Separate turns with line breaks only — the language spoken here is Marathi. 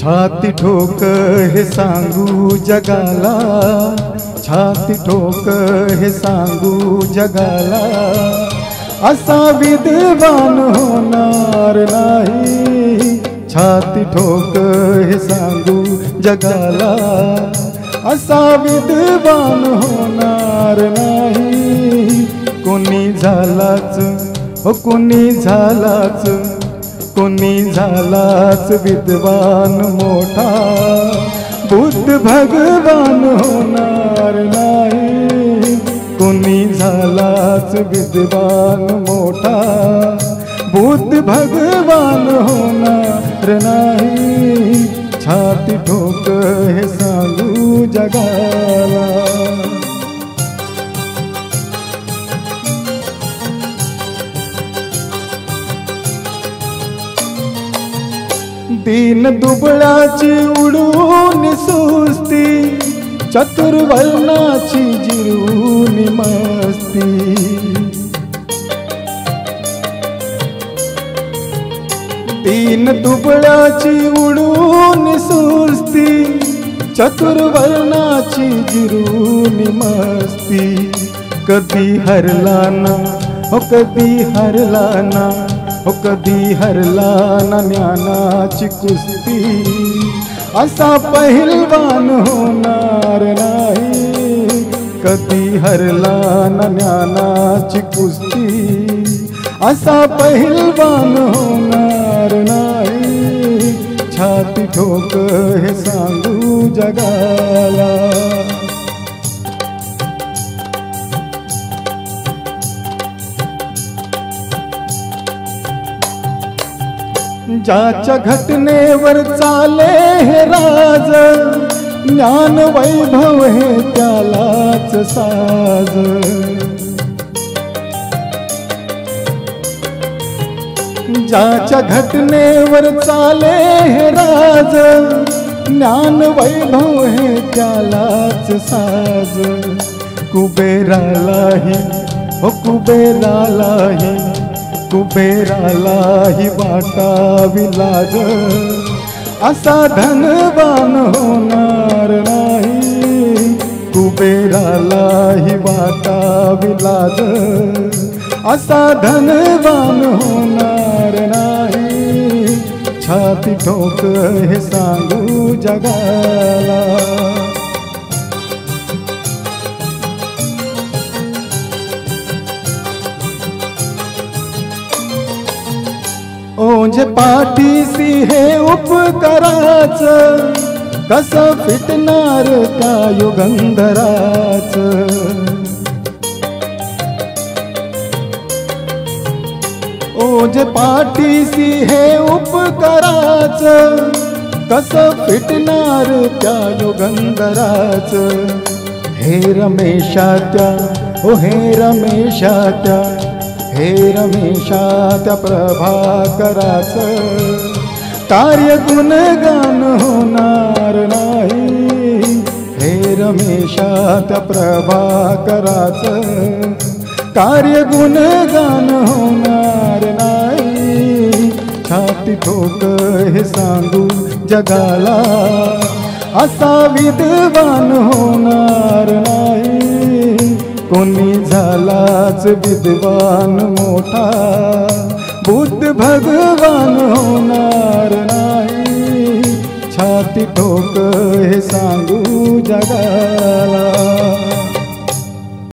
छाती ठोक हे सांगू जगाला, छाती ठोक हे सांगू जगाला, असा विद्वान होणार नाही। छाती ठोक हे सांगू जगाला, असा विद्वान होणार नाही। कोणी झालाच हो कोणी झालाच, कोणी झालाच विद्वान मोठा, बुद्ध भगवान होणार नाही। कोणी झालाच विद्वान मोठा, बुद्ध भगवान होणार नाही। छाती ठोक हे सांगू जगाला। दीन दुबळाची उडून सुस्ती, चतुर्वर्णाची जिरून मस्ती। दीन दुबळाची उडून सुस्ती, चतुर्वर्णाची जिरून मस्ती। कधी हरला ना हो कधी हरला ना, हो कधी हरला ना ज्ञानाची कुस्ती, असा पहिलवान होणार नाही। कधी हरला ना ज्ञानाची कुस्ती, असा पहिलवान होणार नाही। छाती ठोक हे सांगू जगाला। ज्याच्या घटनेवर चाले हे राज, ज्ञान वैभव हे त्यालाच साज। ज्याच्या घटनेवर चाले हे राज, ज्ञान वैभव हे त्यालाच साज। कुबेरालाही हो कुबेरालाही, कुबेरालाही वाटावी लाज, असा धनवान होणार नाही। कुबेरालाही वाटावी लाज, असा धनवान होणार नाही। छाती ठोक हे सांगू जगाला। ओझे पाठीसी हे उपकाराच, कसं फिटणार त्या युगंधराच। ओझे पाठीसी हे उपकाराच, कसं फिटणार त्या युगंधराच। हे रमेशात्या ओ हे रमेशात्या, हे रमेशात्या प्रभाकराच, कार्य गुणगान होणार नाही। हे रमेशात्या प्रभाकराच, कार्य गुणगान होणार नाही। छाती ठोक हे सांगू जगाला, असा विद्वान होणार नाही। कोणी झालाच विद्वान मोठा, बुद्ध भगवान होणार नाही। छाती ठोक हे सांगू जगाला।